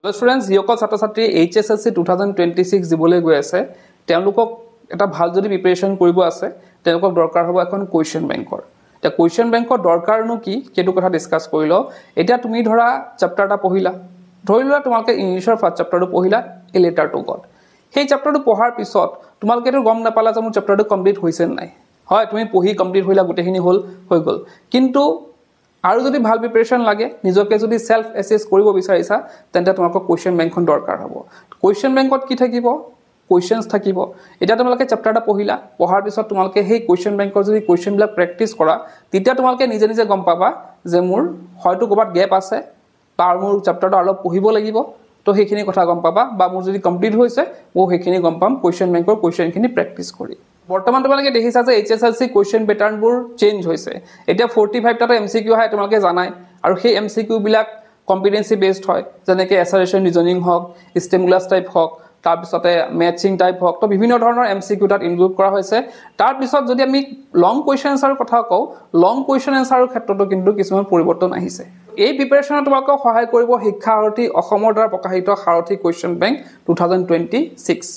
Hello students, যিসকল ছাত্ৰ ছাত্ৰী HSLC 2026 দিবলৈ গৈ আছে তেওঁলোকক এটা ভাল যদি প্ৰিপাৰেচন কৰিব আছে তেওঁলোকক দৰকাৰ হ'ব এখন কোৱেশ্চন বেংকৰ তে কোৱেশ্চন বেংকৰ দৰকাৰনো কি কেটো কথা ডিসকাস কৰিলো এতিয়া তুমি ধৰা চেপ্টাৰটা পঢ়িলা ধৰিলা তোমালোকে ইংলিছৰ ফাৰ্ষ্ট চেপ্টাৰটো পঢ়িলা এ লেটাৰ টু গড সেই চেপ্টাৰটো পঢ়াৰ পিছত তোমালোকে তো গম নাপালা যে মোৰ চেপ্টাৰটো কমপ্লিট হৈছে নাই হয় তুমি পঢ়ি কমপ্লিট হইলা গুটেখিনি হৈ গল কিন্তু আৰু যদি ভাল প্ৰিপাৰেচন লাগে নিজকে যদি সেলফ এসেস কৰিব বিচাৰিছা তেন্তে তোমাক কোৱেশ্চন বেংকখন দৰকাৰ হ'ব কোৱেশ্চন বেংকত কি থাকিব কোৱেশ্চনস থাকিব এটা তোমালোকে চেপ্টাৰটা পঢ়িলা পঢ়াৰ পিছত তোমালোকে সেই কোৱেশ্চন বেংকৰ যদি কোৱেশ্চন বিলাক প্ৰেক্টিস কৰা তেতিয়া তোমালোকে নিজে নিজে গম পাবা যে মোৰ হয়তো কবাত গ্যাপ আছে তাৰ মোৰ চেপ্টাৰটা অলপ পঢ়িব লাগিব তো সেইখিনি কথা গম পাবা বা মোৰ যদি কমপ্লিট হৈছে মই সেইখিনি গম পাম কোৱেশ্চন বেংকৰ কোৱেশ্চনখিনি প্ৰেক্টিস কৰি বৰ্তমান তোমালোকে দেখিছা যে HSLC কোৱেশ্চন প্যাটাৰ্নবোৰ চেঞ্জ হৈছে এতিয়া 45 টাটা MCQ হয় তোমালোকে জানাই আৰু সেই MCQ বিলাক কম্পিটেন্সি বেসড হয় যেনেকৈ এছাৰেশন ৰিজনিং হক স্টিমুলাস টাইপ হক তাৰ পিছতে ম্যাচিং টাইপ হক তো বিভিন্ন ধৰণৰ MCQ তাত ইনক্লুড কৰা হৈছে তাৰ পিছত যদি আমি লং কোৱেশ্চন আনসাৰৰ কথা কও লং কোৱেশ্চন আনসাৰৰ ক্ষেত্ৰতো কিন্তু কিছুমান পৰিৱৰ্তন আহিছে এই প্ৰিপাৰেচনত তোমালোকক সহায় কৰিব শিক্ষাৰ্থী অসমৰ দ্বাৰা প্ৰকাশিত সাৰথী কোৱেশ্চন বেংক 2026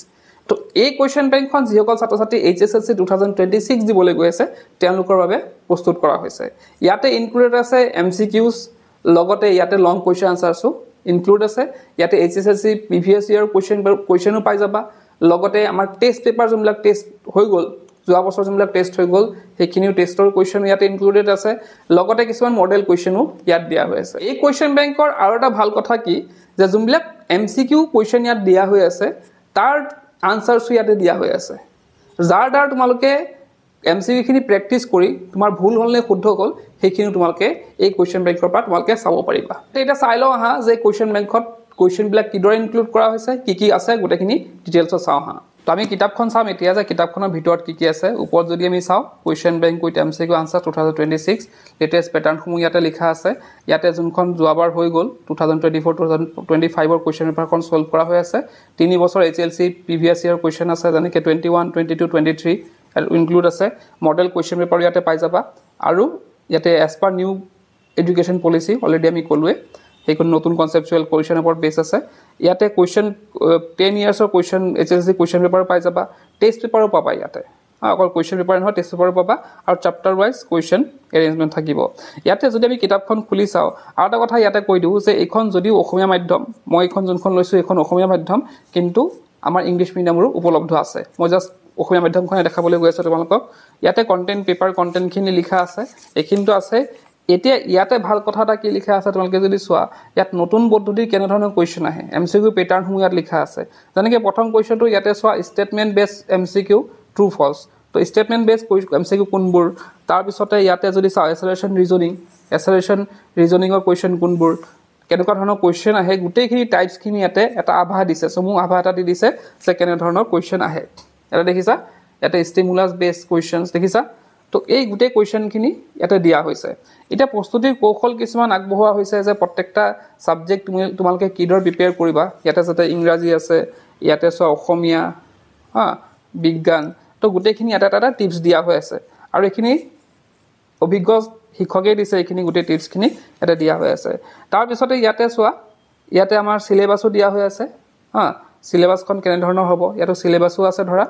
তো এই কোৱেশ্চন বেংকখন যিসকল ছাত্ৰ ছাত্ৰী HSLC 2026 দিবলৈ গৈ আছে তেওঁলোকৰ বাবে প্ৰস্তুত কৰা হৈছে ইয়াতে ইনক্লুডেড আছে MCQs লগতে ইয়াতে লং কোৱেশ্চন আনসাৰসও ইনক্লুড আছে ইয়াতে HSLC প্ৰিভিয়াস ইয়াৰ কোৱেশ্চনো পাই যাবা লগতে আমাৰ টেষ্ট পেপাৰ যোনবিলাক টেষ্ট হৈ গল যোৱা বছৰ যোনবিলাক টেষ্ট হৈ গল সেইখিনিও টেষ্টৰ কোৱেশ্চন ইয়াতে ইনক্লুডেড আছে লগতে কিছুমান মডেল কোৱেশ্চনো ইয়াত দিয়া হৈ আছে এই কোৱেশ্চন বেংকৰ আৰু এটা ভাল কথা কি যে যোনবিলাক MCQ কোৱেশ্চন ইয়াত দিয়া হৈ আছে তাৰ আনসাৰস ইয়াতে দিয়া হৈ আছে যাৰ দ্বাৰা তোমালোকে MCQ খিনি প্ৰেক্টিস কৰি তোমাৰ ভুল হলনে শুদ্ধ হল সেইখিনি তোমালোকে এই কোৱেশ্চন বেংকৰ পৰা তোমালোকে চাব পাৰিবা এটা চাই লও আহা যে কোৱেশ্চন বেংকত কোৱেশ্চন বিলাক কিদৰে ইনক্লুড কৰা হৈছে কি আছে গুটেখিনি ডিটেইলছ চাও আহা তো আমি কিতাপখন চাম এতিয়া যে কিতাপখনৰ ভিতৰত কি আছে ওপৰত যদি আমি চাও question bank with MCQ answer 2026 latest pattern সমূহ ইয়াতে লিখা আছে ইয়াতে যোনখন যোৱাবাৰ হৈ গল 2024 2025 ৰ কোৱেশ্চন পেপাৰখন সলভ কৰা হৈ আছে 3 বছৰ HSLC প্ৰিভিয়াস ইয়াৰ কোৱেশ্চন আছে যেনেকৈ 21 22 23 ইনক্লুড আছে মডেল কোৱেশ্চন পেপাৰ ইয়াতে পাই যাবা আৰু ইয়াতে as per new education policy already আমি কলুৱে এইখন নতুন কনসেপচুয়াল কোৱেশ্চন ওপৰত বেস আছে ইয়াতে কোৱেশ্চন 10 ইয়াৰ্ছৰ কোৱেশ্চন HSLC কোৱেশ্চন পেপাৰ পাই যাবা টেষ্ট পেপাৰো পাবা ইয়াতে অকল কোৱেশ্চন পেপাৰ নহয় টেষ্ট পেপাৰো পাবা আৰু চেপ্টাৰ ওয়াইজ কোৱেশ্চন এৰেঞ্জমেন্ট থাকিব ইয়াতে যদি আমি কিতাপখন খুলি চাও আৰু এটা কথা ইয়াতে কৈ দিও যে এইখন যদি অসমীয়া মাধ্যম মই এইখন যোনখন লৈছো এইখন অসমীয়া মাধ্যম কিন্তু আমাৰ ইংলিশ মিডিয়ামৰো উপলব্ধ আছে মই জাস্ট অসমীয়া মাধ্যমখনে দেখাবলৈ গৈ আছো তোমালোকক ইয়াতে কন্টেন্ট পেপাৰ কন্টেন্ট খিনি লিখা আছে এইখিনিটো আছে এতিয়া ইয়াতে ভাল কথা এটা কি লিখা আছে তোমালোকে যদি চোৱা ইয়াত নতুন পদ্ধতিৰ কেনে ধৰণৰ কোৱেশ্চন আহে MCQ প্যাটাৰ্ন সমূহ ইয়াত লিখা আছে যেনেকৈ প্ৰথম কোৱেশ্চনটো ইয়াতে চোৱা স্টেটমেন্ট বেস MCQ ট্ৰু ফলছ তো স্টেটমেন্ট বেস MCQ কোনবোৰ তাৰ পিছতে ইয়াতে যদি চোৱা এছাৰেশন ৰিজনিংৰ কোৱেশ্চন কোনবোৰ কেনেকুৱা ধৰণৰ কোৱেশ্চন আহে গুটেইখিনি টাইপছ খিনি ইয়াতে এটা আভা দিছে সমুহ আভা এটা দি দিছে যে কেনে ধৰণৰ কোৱেশ্চন আহে এটা দেখিছা এটা স্টিমুলাস বেস কোৱেশ্চনস দেখিছা তো এই গুটে কোৱেশ্চন খিনি ইয়াতে দিয়া হৈছে এটা প্ৰস্তুতিৰ কৌশল কিছুমান আগবঢ়োৱা হৈছে যে প্ৰত্যেকটা সাবজেক্ট তোমালোকে কিদৰ প্ৰিপেয়াৰ কৰিবা ইয়াতে যাতে ইংৰাজী আছে ইয়াতে সো অসমীয়া বিজ্ঞান তো গুটেখিনি এটা টিপস দিয়া হৈ আছে আৰু এখিনি অভিজ্ঞ শিক্ষকে দিছে এখিনি গুটে টিপস খিনি এটা দিয়া হৈ আছে তাৰ পিছতে ইয়াতে চোৱা ইয়াতে আমাৰ সিলেবাসও দিয়া হৈ আছে সিলেবাসখন কেনে ধৰণৰ হ'ব ইয়াতো সিলেবাসও আছে ধৰা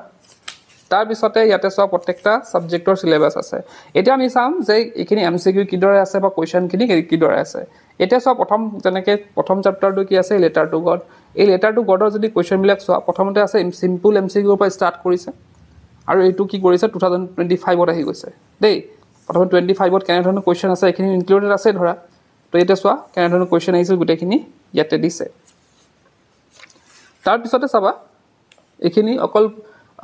তাৰ পিছতে ইয়াতে চোৱা প্ৰত্যেকটা সাবজেক্টৰ সিলেবাস আছে এটা আমি চাম যে এখিনি MCQ কিদৰে আছে বা কোৱেশ্চন খিনি কিদৰে আছে এটা চোৱা প্ৰথম চেপ্টাৰটো কি আছে লেটাৰ টু গড এই লেটাৰ টু গডৰ যদি কোৱেশ্চন বিলাক চোৱা প্ৰথমতে আছে সিম্পল MCQ ৰ পৰা ষ্টাৰ্ট কৰিছে আৰু এইটো কি কৰিছে 2025 ত আহি গৈছে দেই প্ৰথম 25 ত কেনে ধৰণৰ কোৱেশ্চন আছে এখিনি ইনক্লুডেড আছে ধৰা তো এটা চোৱা কেনে ধৰণৰ কোৱেশ্চন আহিছিল গুটেখিনি ইয়াতে দিছে তাৰ পিছতে চাবা এখিনি অকল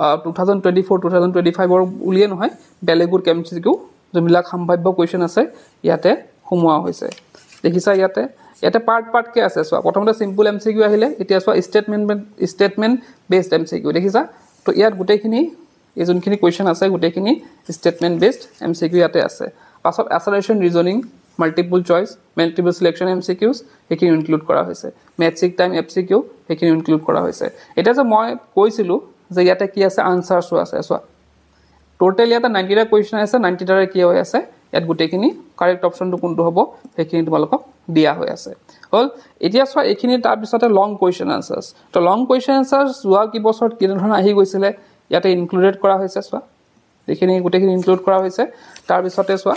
2024 2025 ৰ উলিয়ে নহয় বেলেগুৰ MCQ যোনবিলাক সম্ভাৱ্য কোৱেশ্চন আছে ইয়াতে সোমোৱা হৈছে দেখিছা ইয়াতে পাৰ্ট কে আছে চোৱা প্ৰথমতে সিম্পল MCQ আহিলে এতিয়া চোৱা স্টেটমেন্ট বেসড MCQ দেখিছা তো ইয়াত গুটেখিনি এই যোনখিনি কোৱেশ্চন আছে গুটেখিনি স্টেটমেন্ট বেসড MCQ ইয়াতে আছে পাছত assertion reasoning multiple choice multiple selection MCQs সেইখিনি ইনক্লুড কৰা হৈছে ম্যাচিং টাইম MCQ সেইখিনি ইনক্লুড কৰা হৈছে এটা যে মই কৈছিলো যে ইয়াতে কি আছে আনসাৰস আছে চোৱা টোটাল ইয়াতে 90টা কোৱেশ্চন আছে 90টাৰে কি হৈ আছে ইয়াত গোটেইখিনি কাৰেক্ট অপশ্যনটো কোনটো হ'ব সেইখিনি তোমালোকক দিয়া হৈ আছে হ'ল এতিয়া চোৱা এইখিনি তাৰপিছতে লং কুৱেশ্যন আনচাৰ্ছ তো লং কুৱেশ্যন আনচাৰ্ছ যোৱা কি বছৰত কেনেধৰণে আহি গৈছিলে ইয়াতে ইনক্লুডেড কৰা হৈছে চোৱা এইখিনি গোটেইখিনি ইনক্লুড কৰা হৈছে তাৰপিছতে চোৱা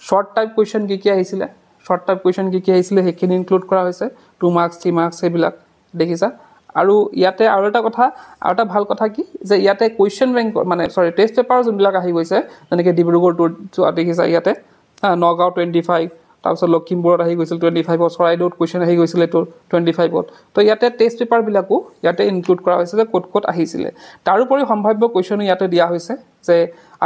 শৰ্ট টাইপ কুৱেশ্যন কি আহিছিলে শৰ্ট টাইপ কুৱেশ্যন কি আহিছিলে সেইখিনি ইনক্লুড কৰা হৈছে 2 মাৰ্কছ 3 মাৰ্কছ সেইবিলাক দেখিছা আৰু ইয়াতে আৰু এটা কথা আৰু এটা ভাল কথা কি যে ইয়াতে কুৱেশ্যন বেংক মানে সৰি টেষ্ট পেপাৰ যোনবিলাক আহি গৈছে যেনেকৈ ডিব্ৰুগড় যোৱা দেখিছা ইয়াতে নগাঁও 25 তাৰপিছত লখিমপুৰত আহি গৈছিল 25ত চৰাইদেউত কুৱেশ্যন আহি গৈছিল এইটো 25ত তো ইয়াতে টেষ্ট পেপাৰবিলাকো ইয়াতে ইনক্লুড কৰা হৈছে যে ক'ত আহিছিলে তাৰোপৰি সম্ভাৱ্য কুৱেশ্যনো ইয়াতে দিয়া হৈছে যে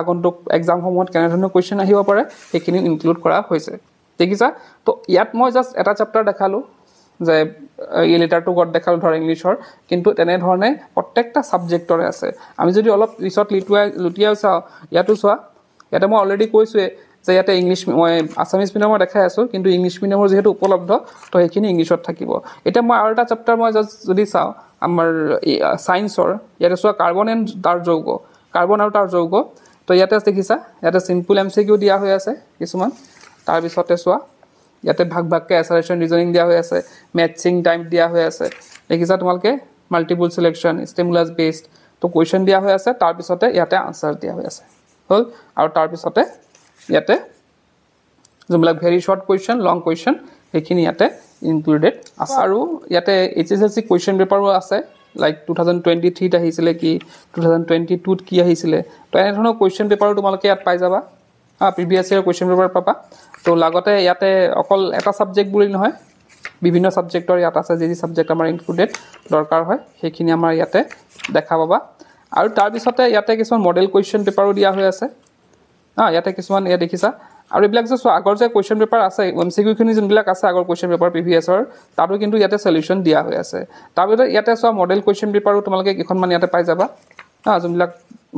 আগন্তুক এক্সামসমূহত কেনেধৰণৰ কুৱেশ্যন আহিব পাৰে সেইখিনি ইনক্লুড কৰা হৈছে দেখিছা তো ইয়াত মই জাষ্ট এটা চেপ্টাৰ দেখালোঁ যে এই লেটাৰটো গট দেখালোঁ ধৰ ইংলিছৰ কিন্তু তেনেধৰণে প্ৰত্যেকটা ছাবজেক্টৰে আছে আমি যদি অলপ পিছত লুটিয়াই চাওঁ ইয়াতো চোৱা ইয়াতে মই অলৰেডি কৈছোঁৱে যে ইয়াতে ইংলিছ মই আছামিজ মিডিয়ামৰ দেখাই আছোঁ কিন্তু ইংলিছ মিডিয়ামৰ যিহেতু উপলব্ধ তো সেইখিনি ইংলিছত থাকিব এতিয়া মই আৰু এটা চেপ্টাৰ মই জাষ্ট যদি চাওঁ আমাৰ ছায়েন্সৰ ইয়াতে চোৱা কাৰ্বন এণ্ড তাৰ যৌগ কাৰ্বন আৰু তাৰ যৌগ তো ইয়াতে দেখিছা ইয়াতে চিম্পল MCQ দিয়া হৈ আছে কিছুমান তাৰপিছতে চোৱা ইয়াতে ভাগকৈ এছাৰেশ্যন ৰিজনিং দিয়া হৈ আছে মেথছিং টাইপ দিয়া হৈ আছে দেখিছা তোমালোকে মাল্টিপল চিলেকশ্যন ষ্টিমুলাছ বেছড তো কুৱেশ্যন দিয়া হৈ আছে তাৰপিছতে ইয়াতে আনচাৰ দিয়া হৈ আছে হ'ল আৰু তাৰপিছতে ইয়াতে যোনবিলাক ভেৰি শ্বৰ্ট কুৱেশ্যন লং কুৱেশ্যন সেইখিনি ইয়াতে ইনক্লুডেড আছে আৰু ইয়াতে HSLC কুৱেশ্যন পেপাৰো আছে লাইক 2023ত আহিছিলে কি 2022ত কি আহিছিলে তো এনেধৰণৰ কুৱেশ্যন পেপাৰো তোমালোকে ইয়াত পাই যাবা প্ৰিভিয়াছ ইয়াৰ কুৱেশ্যন পেপাৰ পাবা তো লগতে ইয়াতে অকল এটা ছাবজেক্ট বুলি নহয় বিভিন্ন ছাবজেক্টৰ ইয়াত আছে যি ছাবজেক্ট আমাৰ ইনক্লুডেড দৰকাৰ হয় সেইখিনি আমাৰ ইয়াতে দেখা পাবা আৰু তাৰপিছতে ইয়াতে কিছুমান মডেল কুৱেশ্যন পেপাৰো দিয়া হৈ আছে ইয়াতে কিছুমান ইয়াত দেখিছা আৰু এইবিলাক যে চোৱা আগৰ যে কুৱেশ্যন পেপাৰ আছে MCQখিনি যোনবিলাক আছে আগৰ কুৱেশ্যন পেপাৰ প্ৰিভিয়াছৰ তাতো কিন্তু ইয়াতে সলিউশ্যন দিয়া হৈ আছে তাৰপিছতে ইয়াতে চোৱা মডেল কুৱেশ্যন পেপাৰো তোমালোকে কেইখনমান ইয়াতে পাই যাবা যোনবিলাক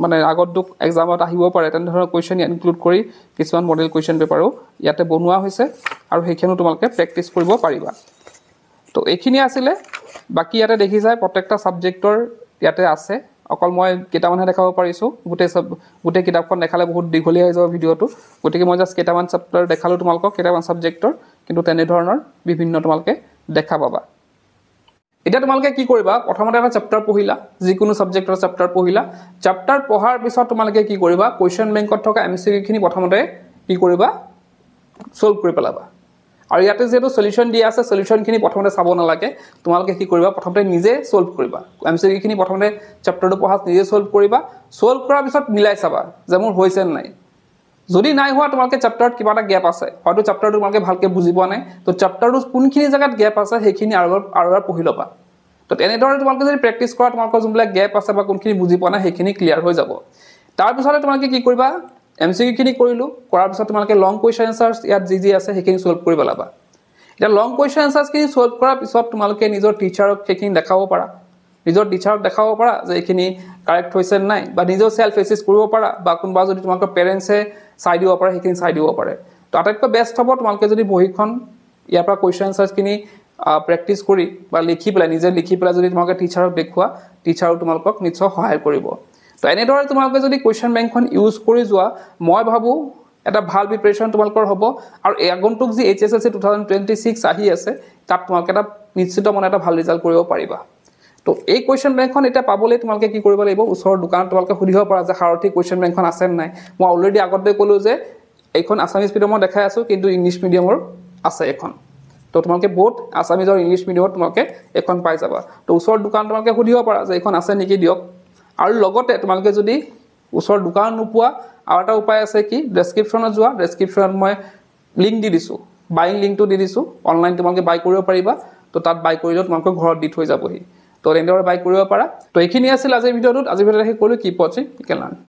মানে আগন্তুক এক্সামত আহিব পাৰে তেনেধৰণৰ কুৱেশ্যন ইনক্লুড কৰি কিছুমান মডেল কুৱেশ্যন পেপাৰো ইয়াতে বনোৱা হৈছে আৰু সেইখিনিও তোমালোকে প্ৰেক্টিছ কৰিব পাৰিবা তো এইখিনি আছিলে বাকী ইয়াতে দেখিছা প্ৰত্যেকটা ছাবজেক্টৰ ইয়াতে আছে অকল মই কেইটামানহে দেখাব পাৰিছোঁ গোটেই কিতাপখন দেখালে বহুত দীঘলীয়া হৈ যাব ভিডিঅ'টো গতিকে মই জাষ্ট কেইটামান চেপ্টাৰ দেখালোঁ তোমালোকক কেইটামান ছাবজেক্টৰ কিন্তু তেনেধৰণৰ বিভিন্ন তোমালোকে দেখা পাবা এতিয়া তোমালোকে কি কৰিবা প্ৰথমতে এটা চেপ্টাৰ পঢ়িলা যিকোনো ছাবজেক্টৰ চেপ্টাৰ পঢ়িলা চেপ্টাৰ পঢ়াৰ পিছত তোমালোকে কি কৰিবা কুৱেশ্যন বেংকত থকা MCQখিনি প্ৰথমতে কি কৰিবা সলভ কৰি পেলাবা আৰু ইয়াতে যেটো সলিউশন দিয়া আছে সলিউশনখিনি প্ৰথমতে চাব নালাগে তোমালোকে কি কৰিবা প্ৰথমতে নিজে সলভ কৰিবা MCQখিনি প্ৰথমতে চেপ্টাৰটো পঢ়াত নিজে সলভ কৰিবা সলভ কৰাৰ পিছত মিলাই চাবা যে মোৰ হৈছে নাই যদি নাই হোৱা তোমালোকে চেপ্টাৰত কিবা এটা গ্যাপ আছে হয়তো চেপ্টাৰটো তোমালোকে ভালকে বুজি পোৱা নাই তো চেপ্টাৰটো কোনখিনি জায়গাত গ্যাপ আছে সেইখিনি আৰু পঢ়ি লবা তো তেনেদৰে তোমালোকে যদি প্ৰেক্টিছ কৰা তোমালোকৰ যোনবিলাক গ্যাপ আছে বা কোনখিনি বুজি পোৱা নাই সেইখিনি ক্লিয়াৰ হৈ যাব তাৰ পিছতে তোমালোকে কি কৰিবা MCQখিনি কৰিলো কৰাৰ পিছত তোমালোকে লং কুৱেশ্যন আনসাৰ্ছ ইয়াত যি আছে সেইখিনি সলভ কৰি পেলাবা এটা লং কুৱেশ্যন আনসাৰ্ছখিনি সলভ কৰাৰ পিছত তোমালোকে নিজৰ টিচাৰক সেইখিনি দেখাব পাৰা নিজৰ টিচাৰক দেখাব পাৰা যে এইখিনি কাৰেক্ট হৈছে নাই বা নিজৰ সেলফ এসেছ কৰিব পাৰা বা কোনবা যদি তোমালোকৰ পেৰেন্টছে চাই দিব পাৰে সেইখিনি চাই দিব পাৰে তো আটাইতকৈ বেষ্ট হ'ব তোমালোকে যদি বহিখন ইয়াৰ পৰা কুৱেশ্যন আনসাৰ্ছখিনি প্ৰেক্টিছ কৰি বা লিখি পেলাই নিজে লিখি পেলাই যদি তোমালোকে টিচাৰক দেখুৱা টিচাৰো তোমালোকক নিশ্চয় সহায় কৰিব তো এনেদৰে তোমালোকে যদি কুৱেশ্যন বেংকখন ইউজ কৰি যোৱা মই ভাবো এটা ভাল প্ৰিপাৰেচন তোমালোকৰ হ'ব আৰু আগন্তুক যি HSLC 2026 আহি আছে তাত তোমালোকে এটা নিশ্চিত মনে এটা ভাল ৰিজাল্ট কৰিব পাৰিবা তো এই কুৱেশ্যন বেংকখন এটা পাবলৈ তোমালোকে কি কৰিব লাগিব ওচৰৰ দোকানত তোমালোকে সুধিব পাৰা যে সাৰথি কুৱেশ্যন বেংকখন আছে নাই মই অলৰেডি আগতে ক'লো যে এইখন আছামিজ মিডিয়ামত দেখাই আছো কিন্তু ইংলিছ মিডিয়ামৰ আছে এখন তো তোমালোকে বহুত আছামিজ আৰু ইংলিছ মিডিয়ামত তোমালোকে এখন পাই যাবা তো ওচৰৰ দোকানত তোমালোকে সুধিব পাৰা যে এইখন আছে নেকি দিয়ক আৰু লগতে তোমালোকে যদি ওচৰৰ দোকান নোপোৱা আৰু এটা উপায় আছে কি ডেসক্ৰিপচনত যোৱা ডেসক্ৰিপচনত মই লিংক দি দিছো বাইং লিংকটো দি দিছো অনলাইন তোমালোকে বাই কৰিব পাৰিবা তো তাত বাই কৰিলে তোমালোকৰ ঘৰত দি থৈ যাবহি তো এনেদৰে বাই কৰিব পাৰা তো এইখিনি আছিল আজিৰ ভিডিঅ'টোত আজি ভিডিঅ'ত আহি ক'লো কি পঢ়ি কেলান